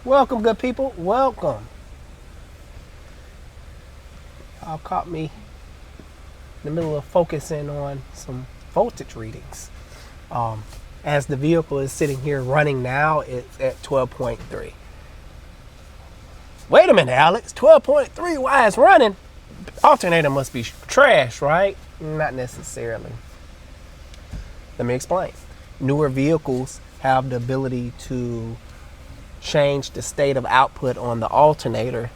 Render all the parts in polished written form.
Welcome, good people. Welcome. Y'all caught me in the middle of focusing on some voltage readings. As the vehicle is sitting here running now, it's at 12.3. Wait a minute, Alex. 12.3, why it's running? Alternator must be trash, right? Not necessarily. Let me explain. Newer vehicles have the ability to change the state of output on the alternator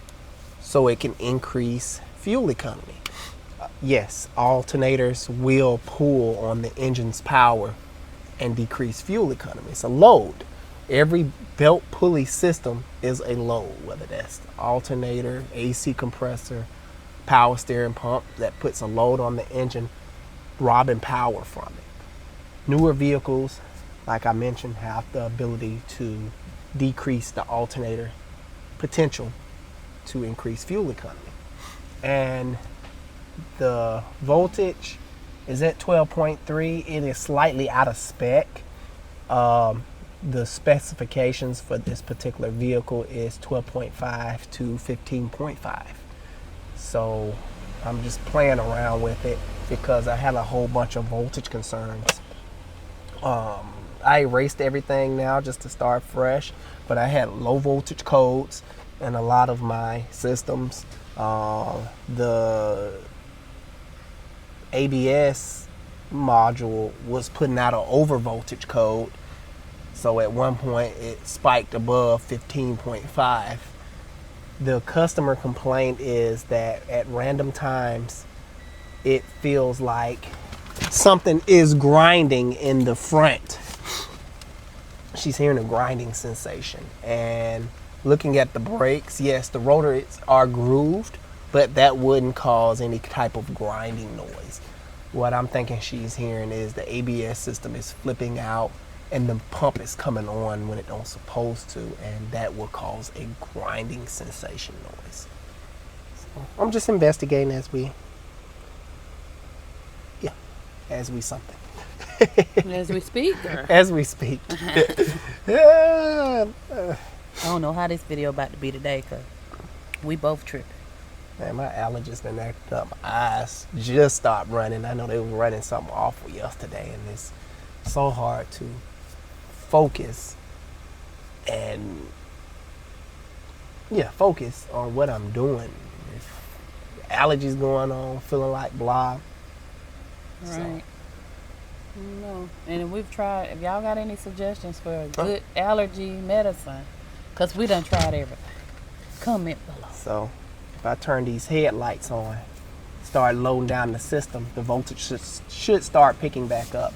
so it can increase fuel economy. Yes, alternators will pull on the engine's power and decrease fuel economy. It's a load. Every belt pulley system is a load, whether that's the alternator, AC compressor, power steering pump that puts a load on the engine, robbing power from it. Newer vehicles, like I mentioned, have the ability to decrease the alternator potential to increase fuel economy. And the voltage is at 12.3. It is slightly out of spec. The specifications for this particular vehicle is 12.5 to 15.5. So I'm just playing around with it because I had a whole bunch of voltage concerns. I erased everything now just to start fresh, but I had low voltage codes in a lot of my systems. The ABS module was putting out an over voltage code, so at one point it spiked above 15.5. The customer complaint is that at random times it feels like something is grinding in the front. She's hearing a grinding sensation. And looking at the brakes, yes, the rotors are grooved, but that wouldn't cause any type of grinding noise. What I'm thinking she's hearing is the ABS system is flipping out and the pump is coming on when it don't supposed to, and that will cause a grinding sensation noise. So I'm just investigating as we something. As we speak, or? As we speak. I don't know how this video about to be today, because we both tripping. Man, my allergies been acting up. My eyes just stopped running. I know they were running something awful yesterday, and it's so hard to focus and focus on what I'm doing. If allergies going on, feeling like blah. Right. No. And we've tried, if y'all got any suggestions for a good allergy medicine, because we done tried everything, comment below. So if I turn these headlights on, start loading down the system, the voltage should start picking back up.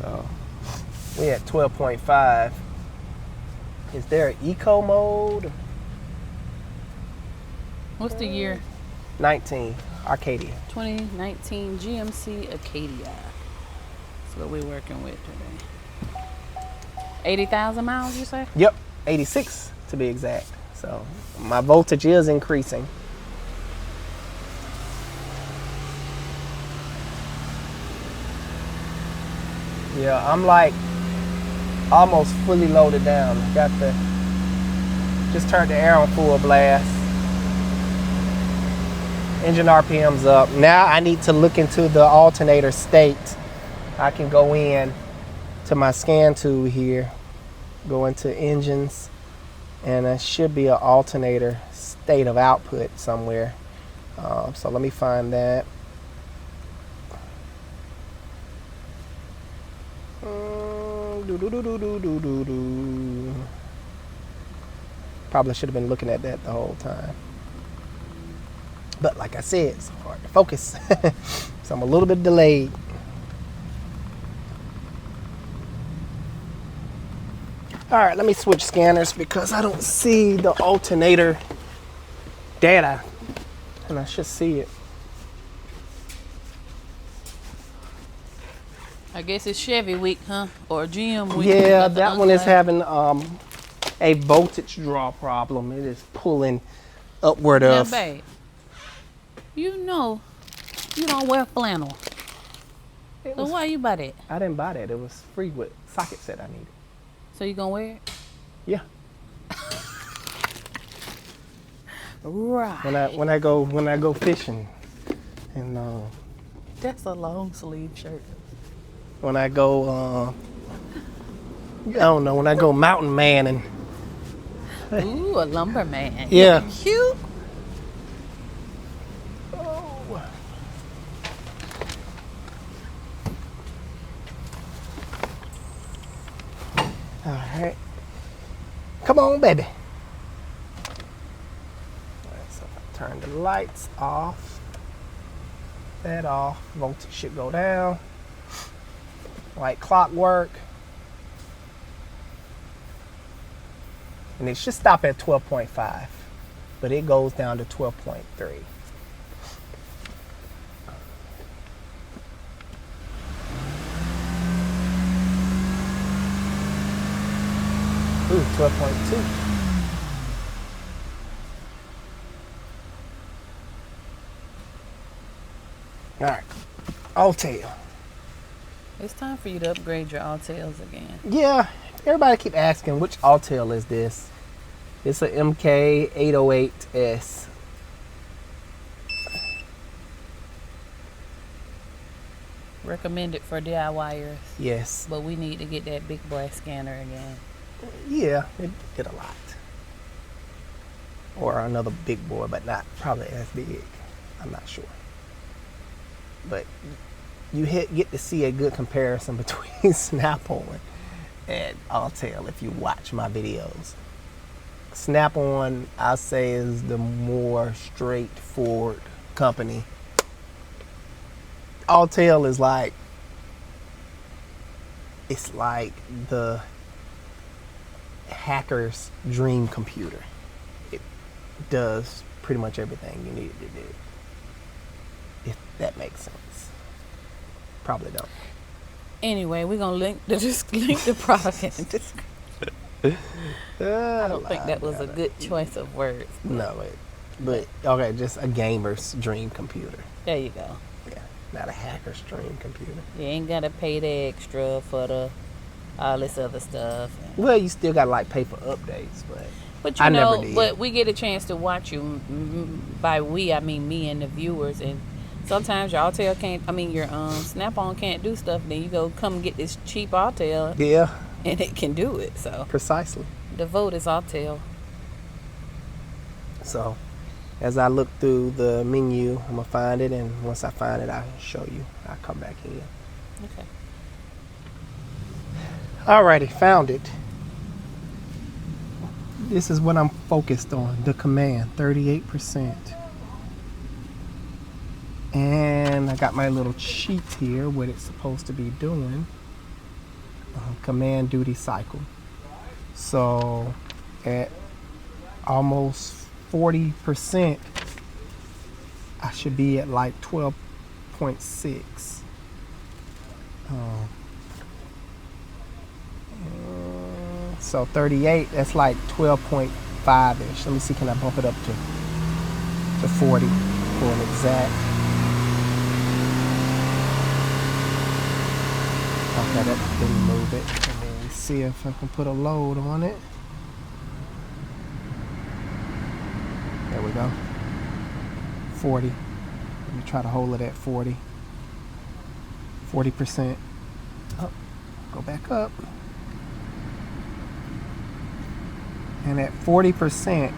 So we at 12.5. Is there an eco mode? What's the year? 19, Arcadia. 2019 GMC Acadia. That's what we're working with today. 80,000 miles, you say? Yep, 86 to be exact. So my voltage is increasing. Yeah, I'm like almost fully loaded down. Just turned the air on full blast. Engine RPM's up. Now I need to look into the alternator state. I can go in to my scan tool here, go into engines, and there should be an alternator state of output somewhere. So let me find that. Probably should have been looking at that the whole time. But like I said, it's hard to focus. So I'm a little bit delayed. All right, let me switch scanners because I don't see the alternator data. And I should see it. I guess it's Chevy week, huh? Or GM week. Yeah, that one is having a voltage draw problem. It is pulling upward Yeah, of babe. You know, you don't wear flannel. It So was, why you buy that? I didn't buy that. It was free with socket set I needed. So you gonna wear it? Yeah. Right. When I go fishing, and That's a long sleeve shirt. when I go I don't know, when I go mountain man and Ooh, a lumberman. Yeah. You're cute. all right, come on, baby. All right, so if I turn the lights off, that off, voltage should go down like clockwork. And it should stop at 12.5, but it goes down to 12.3. Ooh, 12.2. All right, Altail. It's time for you to upgrade your Altels again. Yeah, everybody keep asking which Altail is this. It's a MK808S. Recommended for DIYers, Yes. but we need to get that big boy scanner again. Yeah, it did a lot. Or another big boy, but not probably as big. I'm not sure. But you get to see a good comparison between Snap-on and Altail if you watch my videos. Snap-on, I say, is the more straightforward company. Altail is like, it's like the hacker's dream computer. It does pretty much everything you need it to do. If that makes sense. Probably don't. Anyway, we're gonna link the product in the description. I don't think that was a good choice of words. No, but okay, just a gamer's dream computer. There you go. Yeah, not a hacker's dream computer. You ain't gotta pay the extra for the all this other stuff. Well, you still gotta like pay for updates, But I you never know, did. but we get a chance to watch you. By we, I mean me and the viewers. And sometimes your Altail can't. I mean your Snap-on can't do stuff. Then you go come get this cheap Altail, yeah, and it can do it. So precisely. the vote is Altail. So, as I look through the menu, I'm gonna find it, and once I find it, I'll show you. I'll come back in. Okay. Alrighty, found it. This is what I'm focused on, the command, 38%. And I got my little sheet here, what it's supposed to be doing. Command duty cycle. So at almost 40%, I should be at like 12.6. So 38, that's like 12.5-ish. Let me see, can I bump it up to 40 for an exact? Okay, that didn't move it. Let me see if I can put a load on it. There we go. 40. Let me try to hold it at 40. 40%. Up. Go back up. And at 40%,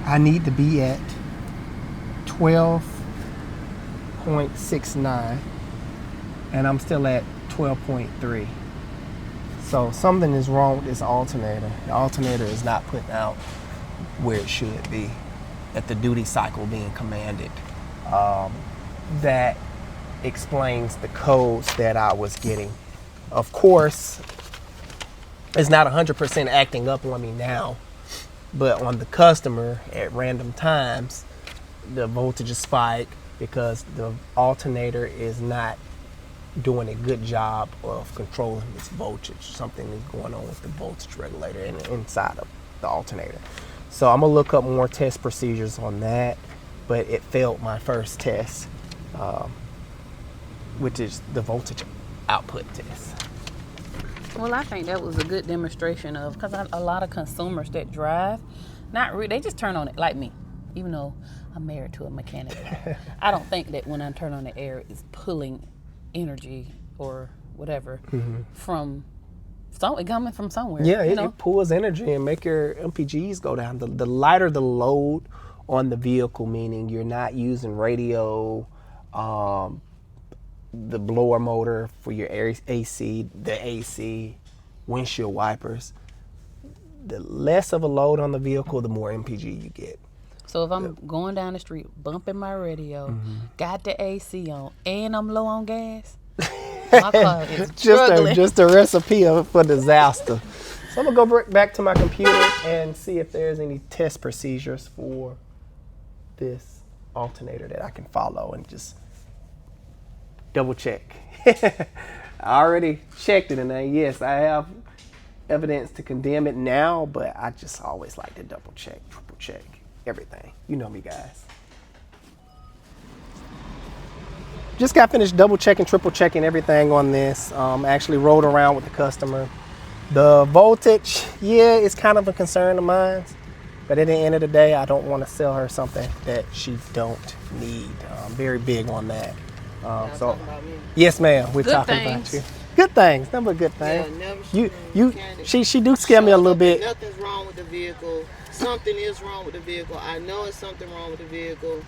I need to be at 12.69, and I'm still at 12.3. So something is wrong with this alternator. The alternator is not putting out where it should be at the duty cycle being commanded. That explains the codes that I was getting. Of course, it's not 100% acting up on me now, but on the customer at random times, the voltage spike because the alternator is not doing a good job of controlling this voltage. Something is going on with the voltage regulator inside of the alternator. So I'm gonna look up more test procedures on that. but it failed my first test, which is the voltage output test. Well, I think that was a good demonstration of, because a lot of consumers that drive, they just turn on it like me, even though I'm married to a mechanic. I don't think that when I turn on the air, it's pulling energy or whatever from coming from somewhere. Yeah, you know? it pulls energy and make your MPGs go down. The lighter the load on the vehicle, meaning you're not using radio, the blower motor for your AC, the AC, windshield wipers. The less of a load on the vehicle, the more MPG you get. So if I'm going down the street, bumping my radio, got the AC on, and I'm low on gas, my car is struggling. just a recipe for disaster. So I'm gonna go back to my computer and see if there's any test procedures for this alternator that I can follow and just double check. I already checked it, and yes, I have evidence to condemn it now, but I just always like to double check, triple check everything. You know me, guys. Just got finished double checking, triple checking everything on this. Actually rode around with the customer. The voltage, yeah, it's kind of a concern of mine, but at the end of the day, I don't want to sell her something that she don't need. I'm very big on that. So, yes, ma'am, we're talking about you. Good things, never good things. Yeah, never she do scare me a little bit. Nothing's wrong with the vehicle. Something is wrong with the vehicle. I know it's something wrong with the vehicle.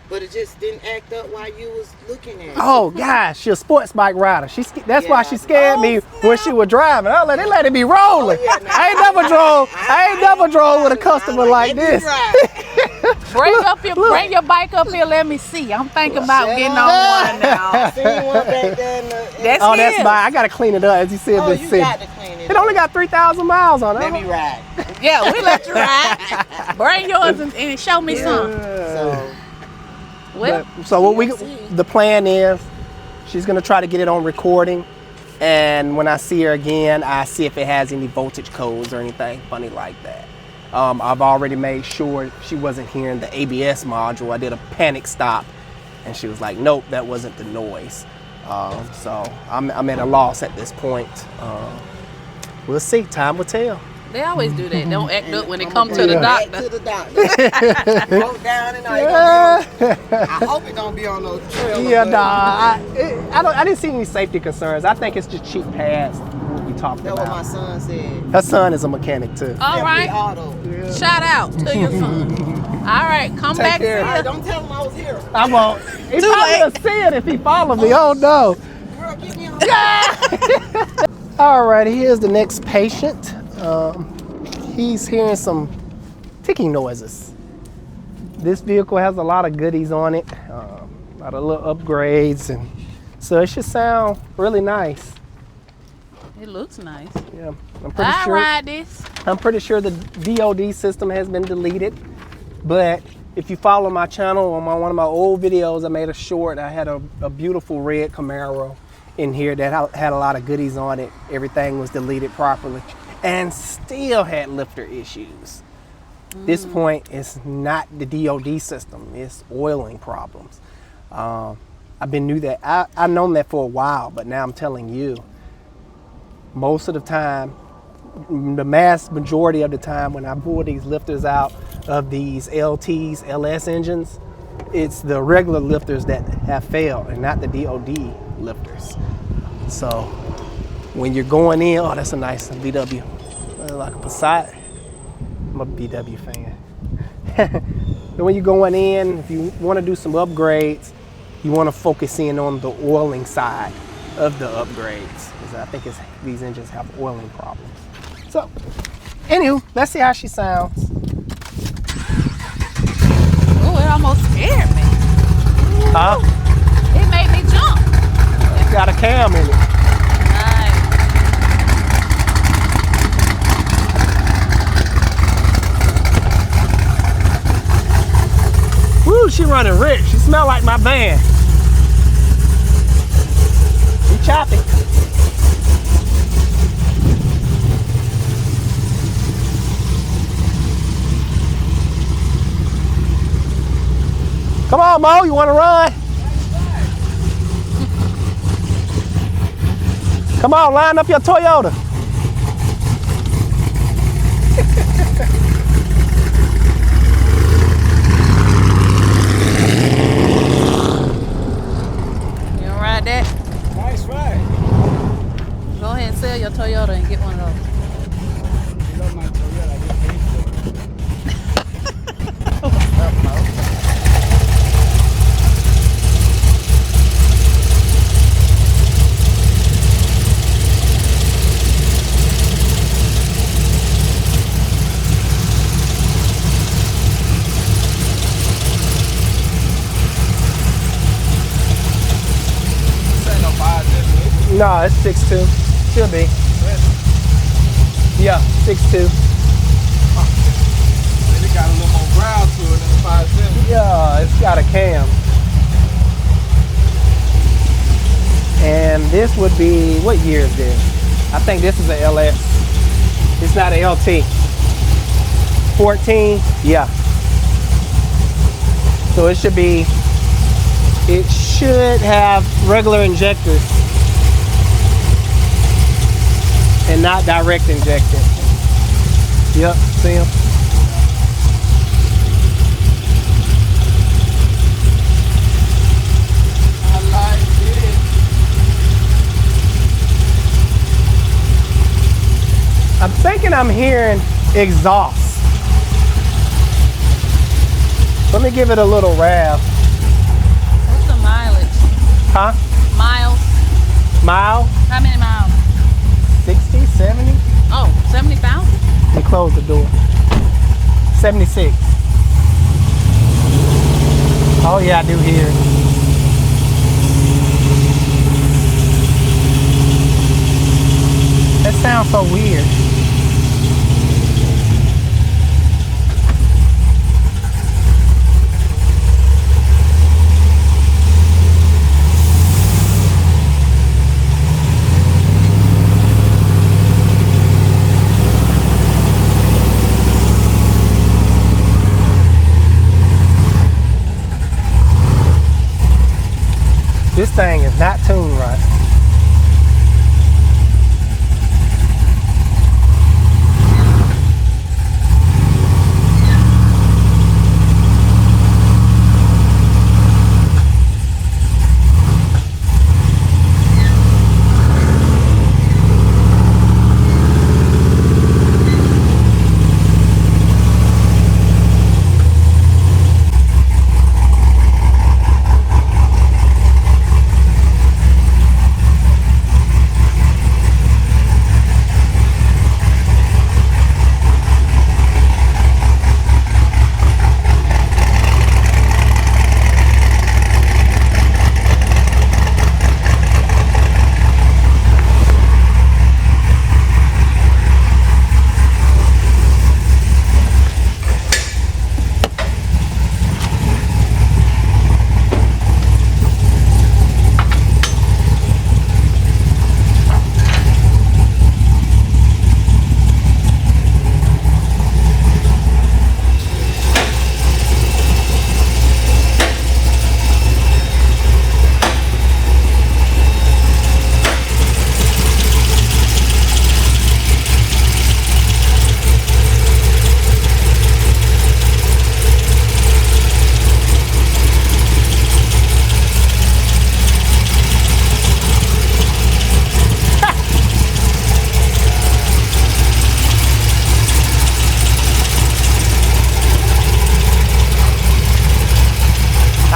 But it just didn't act up while you was looking at it. Oh gosh, she's a sports bike rider. That's why she scared me when she was driving. They let it be rolling. I ain't never drove with a customer like this. Bring your bike up here. Let me see. I'm thinking about getting on one now. I seen one back there. That's mine. I gotta clean it up, as you said. You got to clean it. It only got 3,000 miles on it. Let me ride. Yeah, we let you ride. Bring yours and show me some. So the plan is, she's gonna try to get it on recording, and when I see her again, I see if it has any voltage codes or anything funny like that. I've already made sure she wasn't hearing the ABS module. I did a panic stop, and she was like, "Nope, that wasn't the noise." So I'm at a loss at this point. We'll see. Time will tell. They always do that. Don't act up when it comes to the doctor. To the doctor. Broke down and I hope it don't be on no trail. Yeah, I didn't see any safety concerns. I think it's just cheap pads we talked about. That's what my son said. Her son is a mechanic too. All right. Auto. Shout out to your son. All right, come back care. here. Don't tell him I was here. I won't. He probably will see it if he follows me. Oh no. Girl, get me on. All right, here's the next patient. He's hearing some ticking noises. This vehicle has a lot of goodies on it, a lot of little upgrades, and so it should sound really nice. It looks nice. Yeah, I ride this. I'm pretty sure the DOD system has been deleted, but if you follow my channel on one of my old videos, I made a short. I had a beautiful red Camaro in here that had a lot of goodies on it. Everything was deleted properly, and still had lifter issues. This point, it's not the DOD system, it's oiling problems. I've known that for a while, but now I'm telling you, most of the time, the mass majority of the time when I pull these lifters out of these LTs, LS engines, it's the regular lifters that have failed and not the DOD lifters. So when you're going in, oh, that's a nice VW, like a Passat. I'm a VW fan. And when you're going in, if you want to do some upgrades, you want to focus in on the oiling side of the upgrades, because I think these engines have oiling problems. So, anywho, let's see how she sounds. Oh, it almost scared me. Huh? It made me jump. It's got a cam in it. Woo, she running rich. She smell like my van. She choppy. Come on, Mo, you want to run? Come on, line up your Toyota. You don't ride that? Nice ride. Go ahead and sell your Toyota and get one of those. You love my Toyota. I get paid for it. What's up, Mo? This ain't no 5'7". No, it's 6'2". Should be. Yeah, 6'2". It got a little more ground to it than the 5'7". Yeah, it's got a cam. And this would be, what year is this? I think this is a LS. It's not a LT. 14, yeah. So it should have regular injectors and not direct injected. Yep, see them? I like it. I'm thinking I'm hearing exhaust. Let me give it a little rev. What's the mileage? Huh? Miles? Mile? How many miles? 60, 70? Oh, 70,000? They close the door. 76. Oh yeah, I do hear it. That sounds so weird. This thing is not tuned right.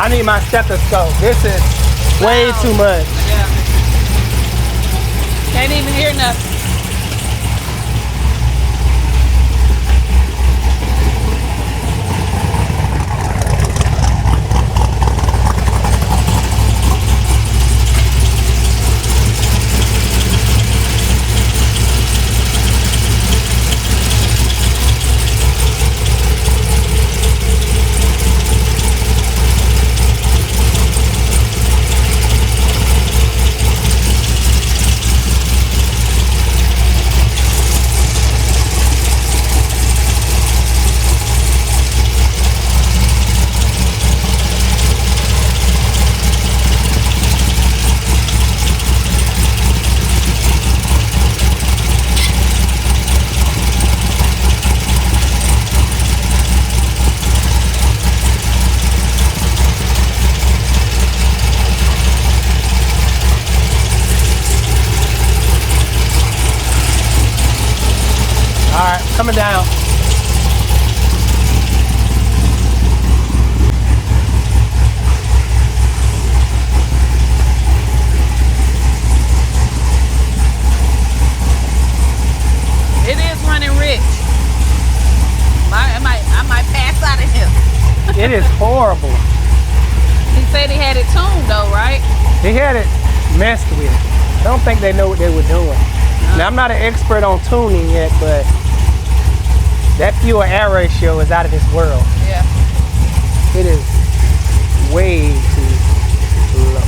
I need my stethoscope. This is way Wow. too much. Yeah. Can't even hear nothing. Coming down. It is running rich. I might pass out of here. It is horrible. He said he had it tuned though, right? He had it messed with. I don't think they know what they were doing. Now, I'm not an expert on tuning yet, but that fuel air ratio is out of this world. Yeah. It is way too low.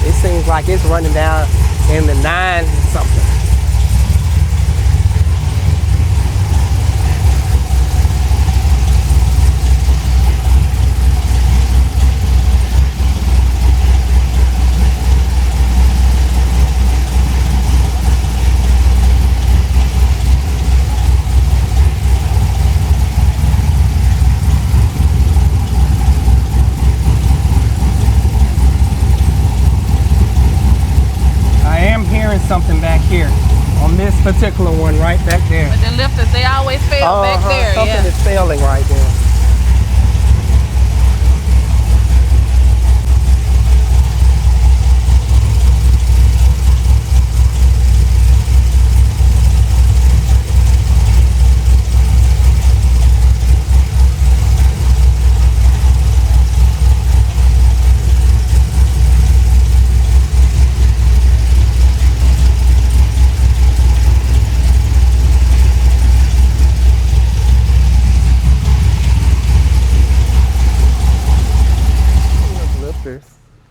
It seems like it's running down in the 9s and something. Something back here on this particular one right back there. But the lifters, they always fail back there. Something is failing right there.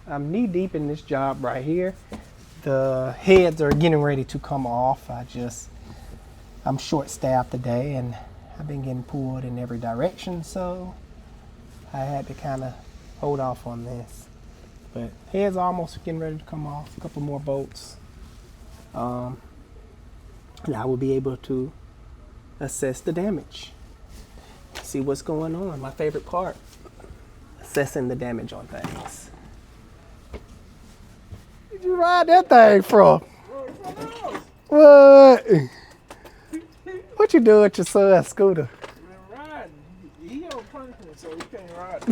I'm knee deep in this job right here. The heads are getting ready to come off. I'm short staffed today and I've been getting pulled in every direction, so I had to kind of hold off on this. But heads are almost getting ready to come off. A couple more bolts. And I will be able to assess the damage. See what's going on. My favorite part. Assessing the damage on things. Where'd you ride that thing from? What? What you doing with your son's scooter? Man, riding. He on punishment, so he can't ride.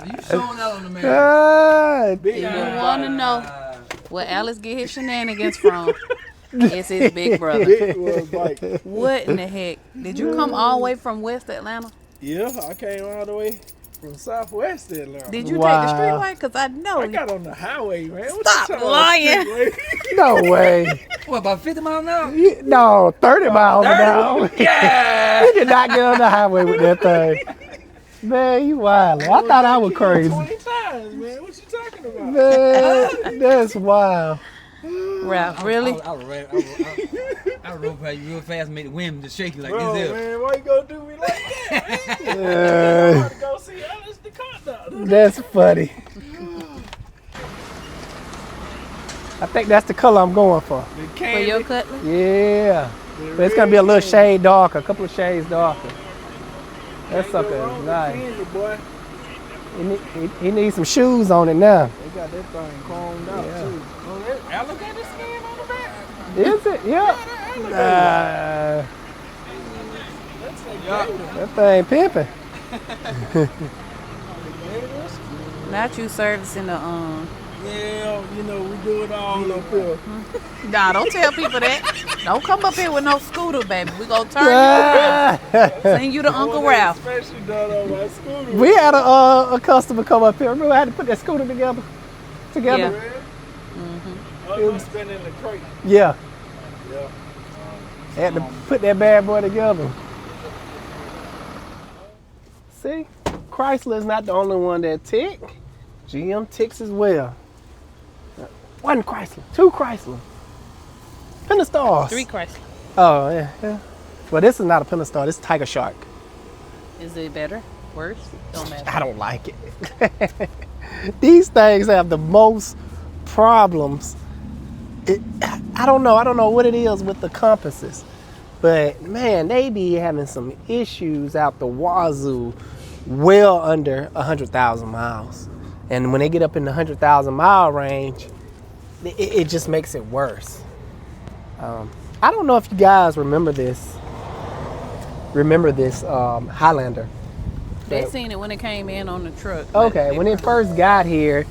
You showing out on the man. You want to know where Alice get his shenanigans from? It's his big brother. What in the heck? Did you come all the way from West Atlanta? Yeah, I came all the way from Southwest Atlanta. Did you take the streetway? Because I know. I got on the highway, man. What Stop you talking lying. about, No way. What, about 50 miles an hour? No, 30 miles an hour. Yeah! You did not get on the highway with that thing. Man, you wild. I thought I was crazy. 20 times, man. What you talking about? Man, that's wild. Ralph, really? I would roll past you real fast and make the wind just shake you like Bro, this. Here. man, why you gonna do me like that, man? I'm about to go see Alice the conductor. That's funny. I think that's the color I'm going for. For your cutlass? Yeah. But it's going to be a little shade darker, a couple of shades darker. That sucker is nice. Boy. He needs some shoes on it now. They got that thing chromed out, too. Oh, that alligator skin on the back? Is it? Yep. That thing pimping. Not you servicing the Yeah, you know, we do it all up here. Nah, don't tell people that. Don't come up here with no scooter, baby. We gonna turn you around. Send you to Uncle Ralph. Especially done on my scooter. We had a customer come up here. Remember I had to put that scooter together? Yeah. Oh, it's been in the crate. Yeah. Yeah. Had to put that bad boy together. See, Chrysler is not the only one that tick. GM ticks as well. One Chrysler, two Chrysler, Penastars. 3 Chrysler. Oh yeah. Well, this is not a Pentastar. This is Tiger Shark. Is it better? Worse? Don't matter. I don't like it. These things have the most problems. I don't know what it is with the compasses, but man, they be having some issues out the wazoo, well under 100,000 miles. And when they get up in the 100,000 mile range, it just makes it worse. I don't know if you guys remember this. Highlander. They seen it when it came in on the truck. Okay, when it first got here,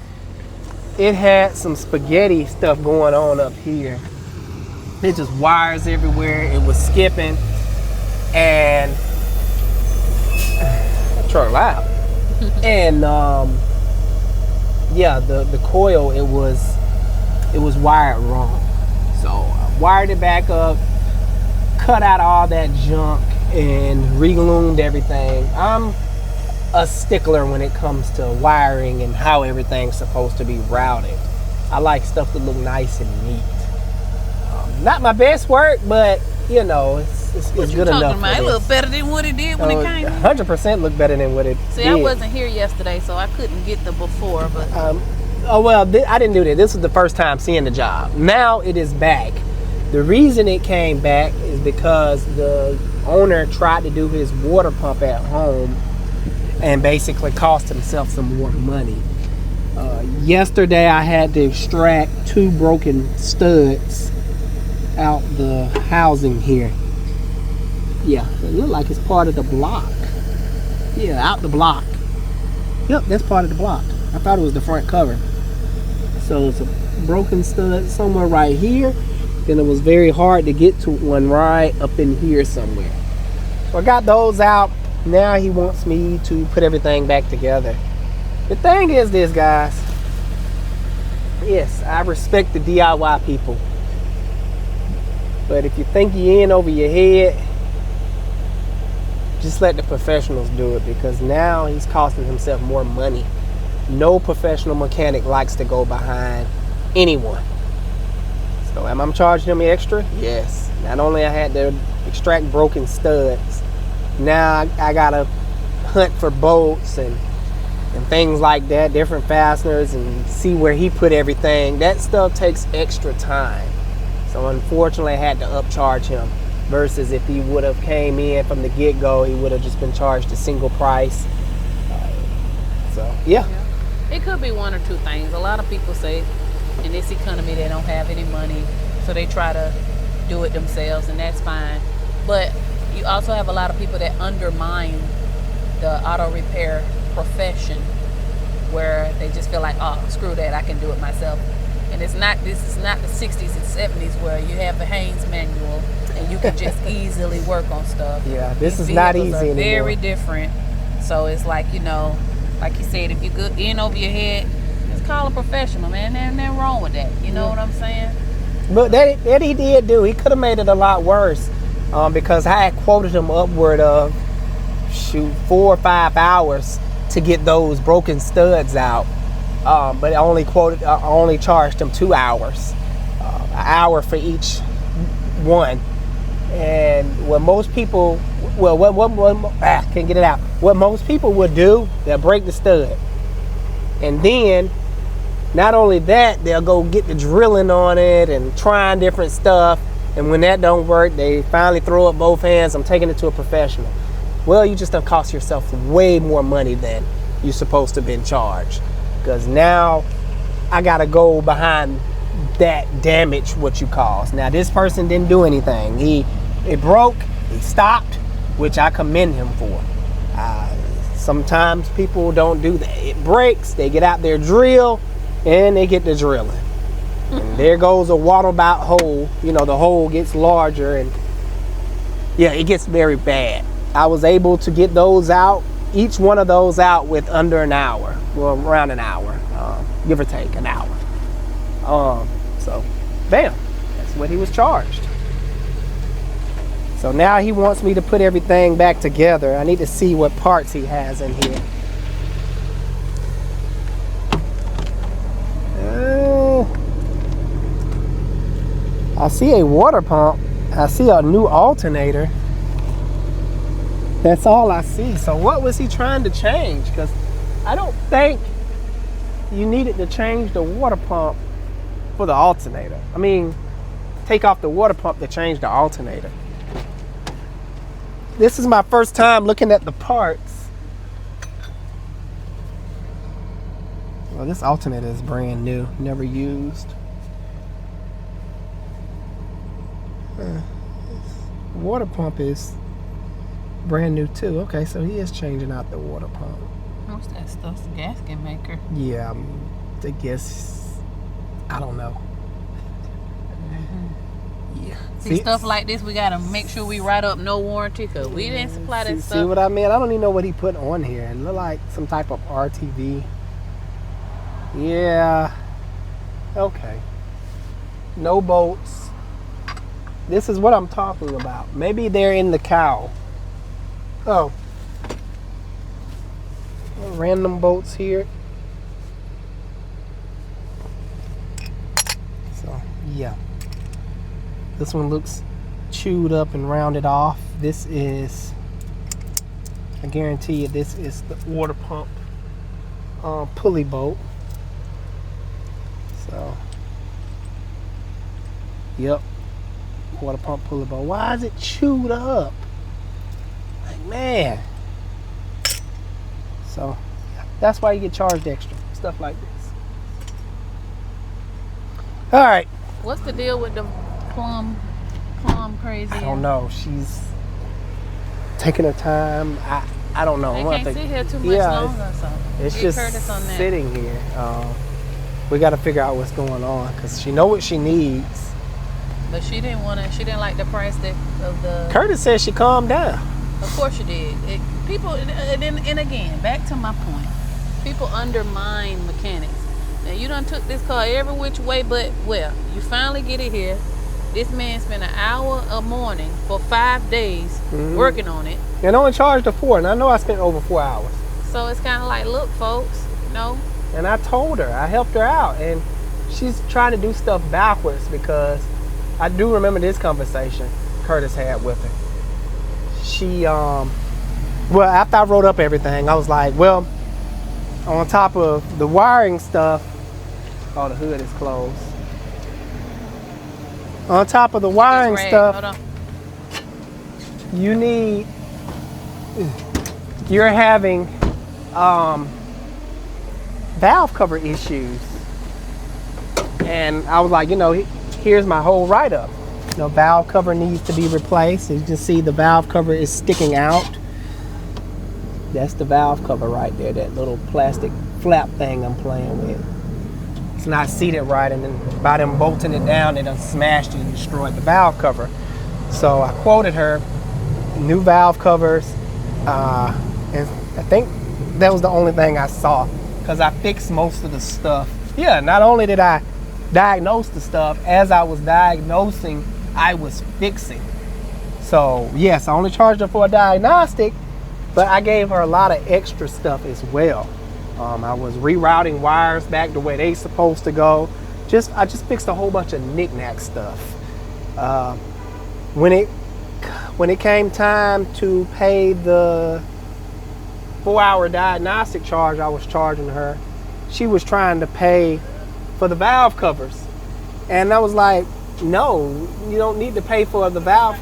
it had some spaghetti stuff going on up here. It just wires everywhere. It was skipping, and truck loud. And yeah, the coil it was wired wrong. So I wired it back up, cut out all that junk, and re-loomed everything. I'm a stickler when it comes to wiring and how everything's supposed to be routed. I like stuff to look nice and neat. Not my best work, but you know, it's good enough. About? It looked better than what it did when it came in. 100% look better than what it See, did. I wasn't here yesterday, so I couldn't get the before, but oh well, I didn't do that. This was the first time seeing the job. Now it is back. The reason it came back is because the owner tried to do his water pump at home and basically cost himself some more money. Yesterday I had to extract 2 broken studs out the housing here. Yeah, it looked like it's part of the block. Yeah, out the block. Yep, that's part of the block. I thought it was the front cover. So it's a broken stud somewhere right here. Then it was very hard to get to one right up in here somewhere. So I got those out. Now he wants me to put everything back together. The thing is this, guys. Yes, I respect the DIY people. But if you think you're in over your head, just let the professionals do it, because now he's costing himself more money. No professional mechanic likes to go behind anyone. So am I charging him extra? Yes. Not only I had to extract broken studs, now I gotta hunt for bolts and things like that, different fasteners, and see where he put everything. That stuff takes extra time. So unfortunately I had to upcharge him, versus if he would have came in from the get-go, he would have just been charged a single price. So yeah. It could be one or two things. A lot of people say in this economy they don't have any money, so they try to do it themselves, and that's fine. But you also have a lot of people that undermine the auto repair profession, where they just feel like, oh, screw that, I can do it myself. And this is not the 60s and 70s where you have the Haynes manual and you can just easily work on stuff. Yeah, this These is not vehicles easy are anymore. very different. So it's like, you know, like you said, if you go in over your head, just call a professional, man. There's nothing wrong with that. You know what I'm saying? But that he did do. He could have made it a lot worse, because I had quoted him upward of 4 or 5 hours to get those broken studs out. But I only charged him 2 hours, an hour for each one. And what most people, can't get it out. What most people would do, they'll break the stud, and then not only that, they'll go get the drilling on it and trying different stuff. And when that don't work, they finally throw up both hands. I'm taking it to a professional. Well, you just done cost yourself way more money than you're supposed to have been charged. Because now I gotta go behind that damage what you caused. Now this person didn't do anything. It broke, he stopped, which I commend him for. Sometimes people don't do that. It breaks, they get out their drill, and they get the drilling. And there goes a water-bout hole. You know, the hole gets larger, and yeah, it gets very bad. I was able to get those out, each one of those out, with under an hour. Well, around an hour, give or take an hour. So, bam, that's what he was charged. So now he wants me to put everything back together. I need to see what parts he has in here. I see a water pump. I see a new alternator. That's all I see. So what was he trying to change? Because I don't think you needed to change the water pump for the alternator. I mean, take off the water pump to change the alternator. This is my first time looking at the parts. Well, this alternator is brand new, never used. Water pump is brand new too. Okay, so he is changing out the water pump. What's that stuff? The gasket maker. Yeah, I guess, I don't know. Yeah. See, stuff like this, we gotta make sure we write up no warranty, because we didn't supply that See stuff. what I mean? I don't even know what he put on here. It looked like some type of RTV. Yeah. Okay. No bolts. This is what I'm talking about. Maybe they're in the cowl. Oh. Random bolts here. So, yeah. This one looks chewed up and rounded off. This is, I guarantee you, this is the water pump pulley bolt. So, yep, water pump pulley bolt. Why is it chewed up? Like, man. So, that's why you get charged extra. Stuff like this. All right. What's the deal with the plum crazy? I don't know. She's taking her time. I don't know. They I'm gonna can't think- sit here too much Yeah, longer, so It's get just Curtis on that. sitting here. We got to figure out what's going on because she know what she needs. But she didn't like the price of the. Curtis said she calmed down. Of course you did. People, and again, back to my point. People undermine mechanics. Now you done took this car every which way, but well, you finally get it here. This man spent an hour a morning for 5 days working on it. And only charged her 4, and I know I spent over 4 hours. So it's kind of like, look, folks, And I told her, I helped her out, and she's trying to do stuff backwards because I do remember this conversation Curtis had with her. She, well, after I wrote up everything, I was like, well, on top of the wiring stuff, oh, the hood is closed. On top of the wiring Hold stuff, on. you're having valve cover issues. And I was like, here's my whole write-up. Valve cover needs to be replaced. As you can see, the valve cover is sticking out. That's the valve cover right there, that little plastic flap thing I'm playing with. It's not seated right, and then by them bolting it down, they done smashed it and destroyed the valve cover. So I quoted her, new valve covers, and I think that was the only thing I saw, because I fixed most of the stuff. Yeah, not only did I diagnose the stuff, as I was diagnosing, I was fixing. So yes, I only charged her for a diagnostic, but I gave her a lot of extra stuff as well. I was rerouting wires back to where they supposed to go. I just fixed a whole bunch of knick-knack stuff. When it came time to pay the 4-hour diagnostic charge I was charging her, she was trying to pay for the valve covers. And I was like, no, you don't need to pay for the valve.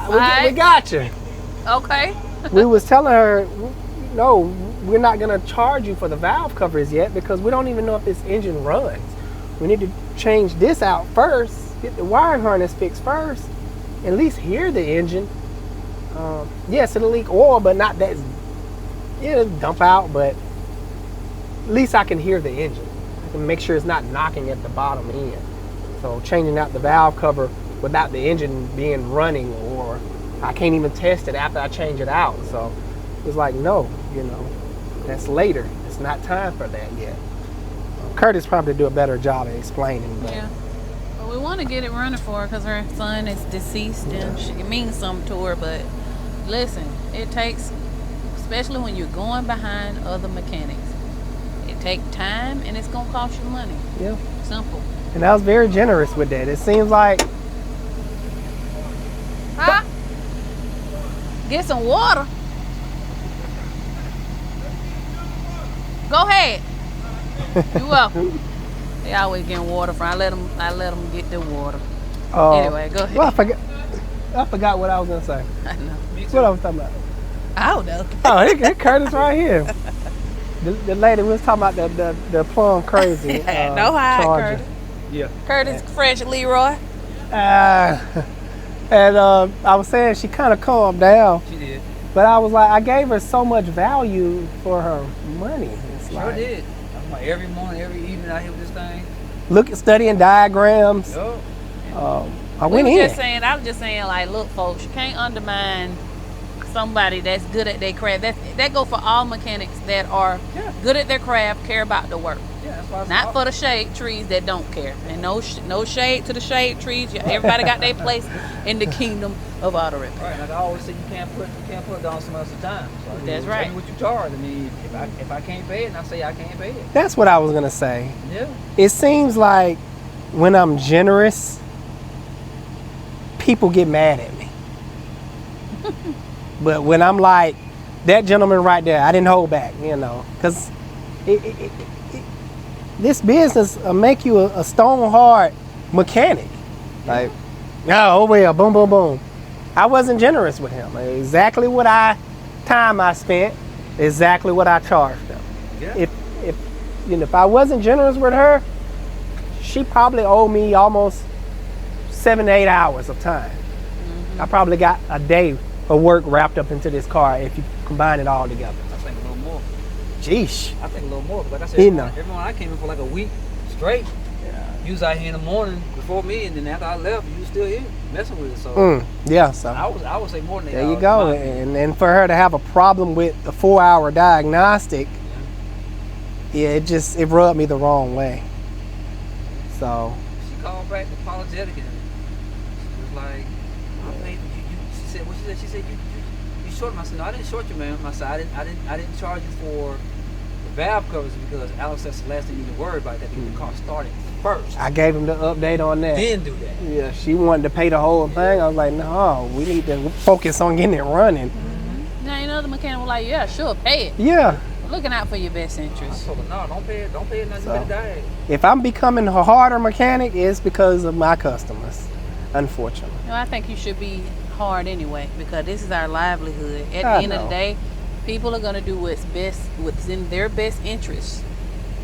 We got you. Okay. We was telling her, no, we're not gonna charge you for the valve covers yet because we don't even know if this engine runs. We need to change this out first, get the wiring harness fixed first, at least hear the engine. Yes, it'll leak oil, but not that, it'll dump out, but at least I can hear the engine. I can make sure it's not knocking at the bottom end. So changing out the valve cover without the engine being running, or I can't even test it after I change it out. So it's like, no, that's later. It's not time for that yet. Curtis probably do a better job of explaining. But Yeah. Well, we want to get it running for her because her son is deceased and it means something to her. But listen, it takes, especially when you're going behind other mechanics, it takes time and it's going to cost you money. yeah. Simple. And I was very generous with that. It seems like, Huh? Get some water. Go ahead. You're welcome. They always getting water from. I let them get the water. Anyway, go ahead. Well, I forgot what I was gonna say. I know. What I was talking about? I don't know. Oh, here Curtis right here. The lady we was talking about the plum crazy No hide, Charger. Curtis. Yeah. Curtis Fresh Leroy. And I was saying she kind of calmed down, She did. but I was like, I gave her so much value for her money. It's Sure like, did. I'm like every morning, every evening I hit with this thing. look at studying diagrams. Yup. I went in. I was just saying, like, look, folks, you can't undermine somebody that's good at their craft. That go for all mechanics that are good at their craft, care about the work. Yeah, that's why I Not for the shade trees that don't care. And no shade to the shade trees. Everybody got their place in the kingdom of auto repair. Right, like I always say, you can't put down someone else's time. So That's tell right. me what you charge. I mean, if I can't pay it, and I say I can't pay it. That's what I was gonna say. Yeah. It seems like when I'm generous, people get mad at me. But when I'm like, that gentleman right there, I didn't hold back, because this business will make you a stone hard mechanic. Like, oh well, boom, boom, boom. I wasn't generous with him. Exactly what time I spent, exactly what I charged him. Yeah. If I wasn't generous with her, she probably owed me almost 7 to 8 hours of time. I probably got a day of work wrapped up into this car if you combine it all together. I think a little more. Jeesh. I think a little more. But like I said, everyone I came in for like a week straight. You was out here in the morning before me, and then after I left, you was still here messing with it. So yeah, so I would say more than 8 there hours. you go. And for her to have a problem with the 4-hour diagnostic, it rubbed me the wrong way. So She called back apologetic, and she was like, "I paid you." She said, "What she said?" She said, "You short me." I said, "No, I didn't short you, ma'am." I said, "I didn't charge you for the valve covers because Alex, that's the last thing you need to worry about. That to get the car started first. I gave him the update on that. Then do that." Yeah, she wanted to pay the whole thing. I was like, no, we need to focus on getting it running. Now, the mechanic was like, yeah, sure, pay it. Yeah. Looking out for your best I interest. told her, "No, don't pay it. Don't pay it. Nothing but a diet." If I'm becoming a harder mechanic, it's because of my customers, unfortunately. I think you should be hard anyway, because this is our livelihood. At the I end of know. the day, people are going to do what's in their best interest.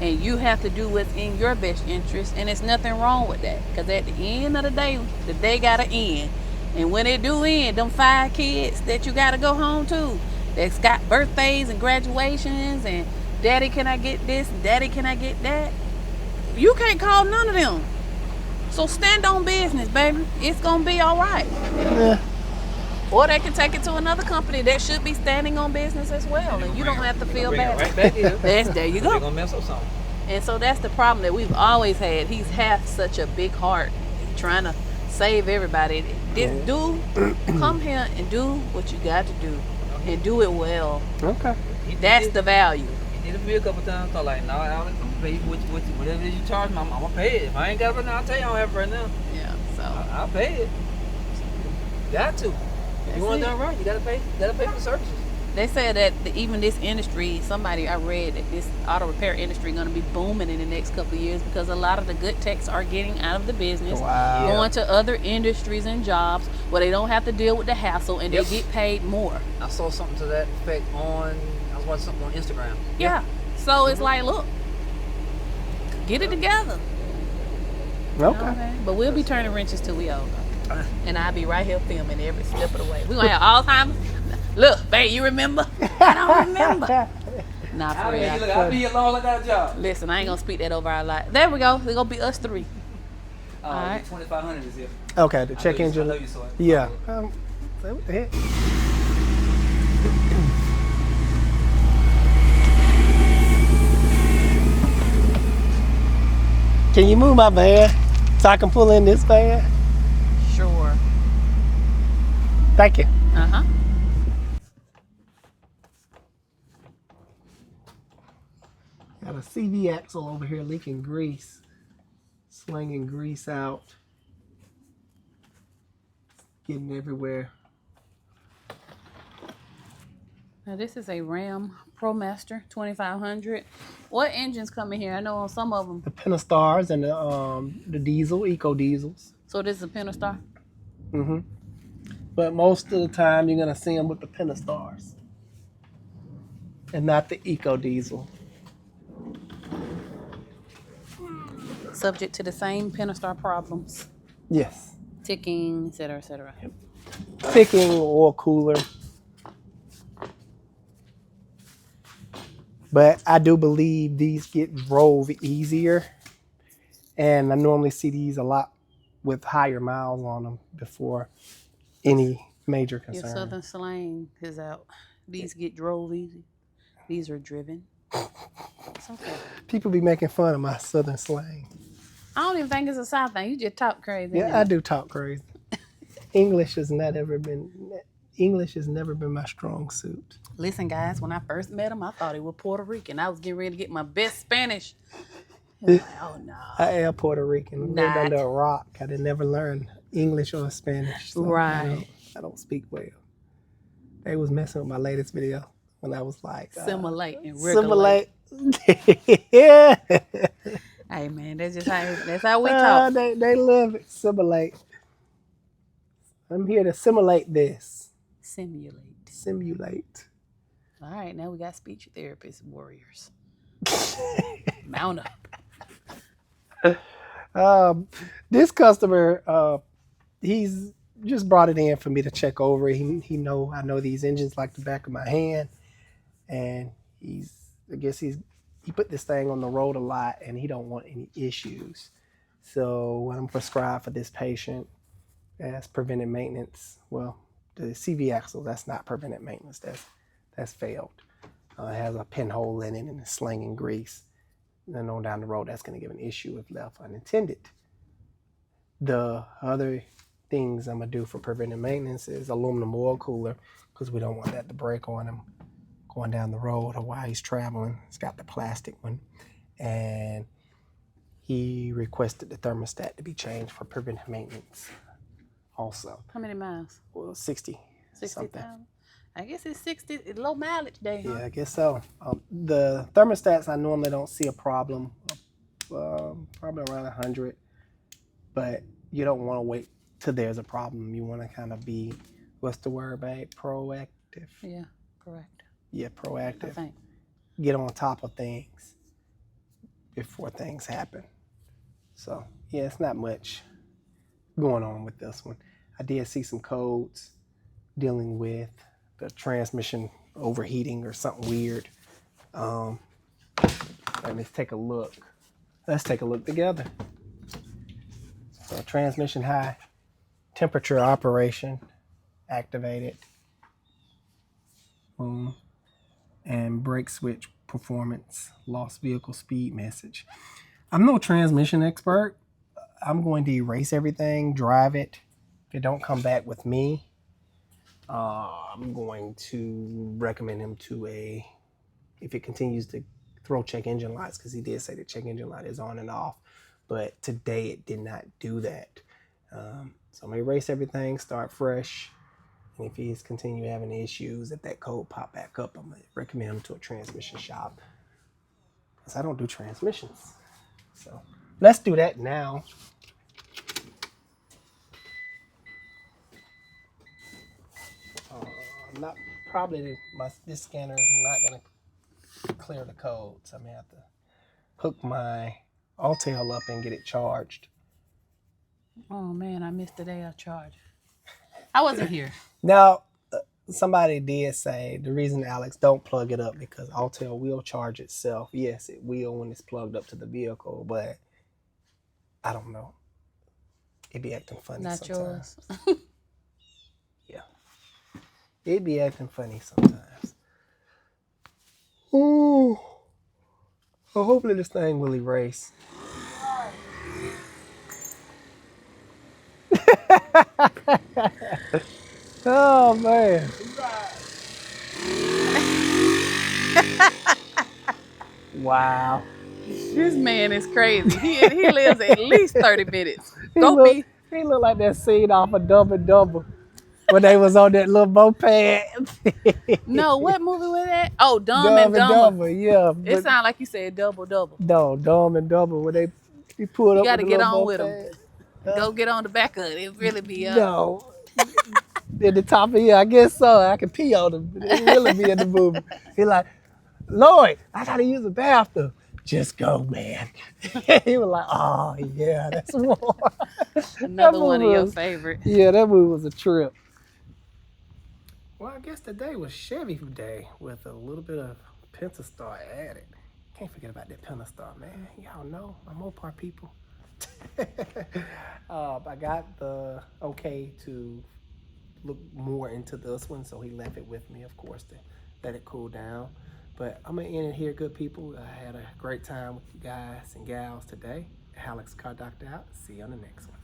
And you have to do what's in your best interest, and there's nothing wrong with that. Because at the end of the day got to end. And when it do end, them 5 kids that you got to go home to, that's got birthdays and graduations, and daddy, can I get this? Daddy, can I get that? You can't call none of them. So stand on business, baby. It's going to be all right. Yeah. Or they can take it to another company that should be standing on business as well, and you don't have to feel bad. Right back here. There you They're go. gonna mess up something. And so that's the problem that we've always had. He's had such a big heart, trying to save everybody. This dude, come here and do what you got to do, and do it well. Okay. That's the value. He did it for me a couple times. So like, "No, Alex, I'm gonna pay you whatever it is you charge me. I'm gonna pay it. If I ain't got it right now, I'll tell you I don't have it right now. Yeah. So I'll pay it. Got to. If you want it done right, you gotta pay for the services." they said that even this industry, I read that this auto repair industry going to be booming in the next couple of years because a lot of the good techs are getting out of the business, Wow. going to other industries and jobs where they don't have to deal with the hassle, and Yep. they get paid more. I saw something to that effect I was watching something on Instagram. Yeah. So it's like, look, get it together. Okay. But we'll be turning wrenches till we old. And I'll be right here filming every step of the way. We're going to have Alzheimer's. Look, babe, you remember? I don't remember. Nah, for real. I'll be here long as I got a job. Listen, I ain't going to speak that over our life. There we go. It's going to be us 3. All right. 2,500 is here. Okay, the check engine. I know you saw it. Yeah. What the heck? Can you move my van so I can pull in this van? Sure. Thank you. Uh-huh. Got a CV axle over here leaking grease, slinging grease out, getting everywhere. Now this is a Ram ProMaster 2500. What engines come in here? I know on some of them. The Pentastars and the diesel, eco diesels. So this is a Pentastar? Mm-hmm. But most of the time you're gonna see them with the Pentastars and not the eco diesel. Subject to the same Pentastar problems. Yes. Ticking, et cetera, et cetera. Ticking or cooler. But I do believe these get drove easier. And I normally see these a lot with higher miles on them before any major Your concern. southern slang is out. These get drove easy. These are driven. It's okay. People be making fun of my southern slang. I don't even think it's a South thing. You just talk crazy. Yeah, anyway. I do talk crazy. English has never been my strong suit. Listen, guys, when I first met him, I thought he was Puerto Rican. I was getting ready to get my best Spanish. He was like, oh, no. I am Puerto Rican. I lived Not. under a rock. I didn't never learn English or Spanish. So Right. I don't speak well. They was messing with my latest video when I was like... Assimilate and regulate. Assimilate. Yeah. Hey, man, that's how we talk. They love it. Assimilate. I'm here to assimilate this. Simulate. All right, now we got speech therapists, warriors. Mount up. This customer, he's just brought it in for me to check over. I know these engines like the back of my hand, and he put this thing on the road a lot, and he don't want any issues. So what I'm prescribed for this patient as preventive maintenance, well, the CV axle, that's not preventive maintenance. That's failed. It has a pinhole in it and it's slinging grease. And then on down the road, that's going to give an issue if left unintended. The other things I'm going to do for preventive maintenance is aluminum oil cooler, because we don't want that to break on him going down the road or while he's traveling. It's got the plastic one. And he requested the thermostat to be changed for preventive maintenance also. How many miles? Well, 60. 60,000. I guess it's 60. It's low mileage day. Yeah, I guess so. The thermostats, I normally don't see a problem. Probably around 100. But you don't want to wait till there's a problem. You want to kind of be, what's the word, babe? Proactive. Yeah, correct. Yeah, proactive. I think. Get on top of things before things happen. So, yeah, it's not much going on with this one. I did see some codes dealing with the transmission overheating or something weird. Let's take a look. Let's take a look together. So transmission high temperature operation activated. Boom. And brake switch performance lost vehicle speed message. I'm no transmission expert. I'm going to erase everything, drive it. If it don't come back with me, I'm going to recommend him to if it continues to throw check engine lights, because he did say the check engine light is on and off, but today it did not do that. So I'm going to erase everything, start fresh. And if he's continue having issues, if that code pop back up, I'm going to recommend him to a transmission shop, because I don't do transmissions. So let's do that now. This scanner is not going to clear the code, so I'm going to have to hook my Altail up and get it charged. Oh, man, I missed the day of charge. I wasn't here. Now, somebody did say the reason, Alex, don't plug it up, because Altail will charge itself. Yes, it will when it's plugged up to the vehicle, but I don't know. It be acting funny Not sometimes. yours. Yeah. It be acting funny sometimes. Ooh. Well, hopefully this thing will erase. Oh, man. Wow. This man is crazy. He lives at least 30 minutes. He look like that scene off of Dumb and Dumber when they was on that little moped. No, what movie was that? Oh, Dumb and Dumber. Yeah. It sounded like you said double. No, Dumb and Dumber, when he pulled up. You got to with get the on little with moped. them. Go get on the back of it. It really be No. At the top of here, I guess so. I can pee on him. It really be in the movie. He like, Lloyd, I gotta use the bathroom. just go, man. He was like, oh yeah, that's one. Another That one of your was- favorites. Yeah, that movie was a trip. Well, I guess today was Chevy Day with a little bit of Pentastar added. Can't forget about that Pentastar, man. Y'all know I'm Mopar people. I got the okay to look more into this one, so he left it with me, of course, to let it cool down. But I'm gonna end it here, good people. I had a great time with you guys and gals today. Alex Car Doctor out. See you on the next one.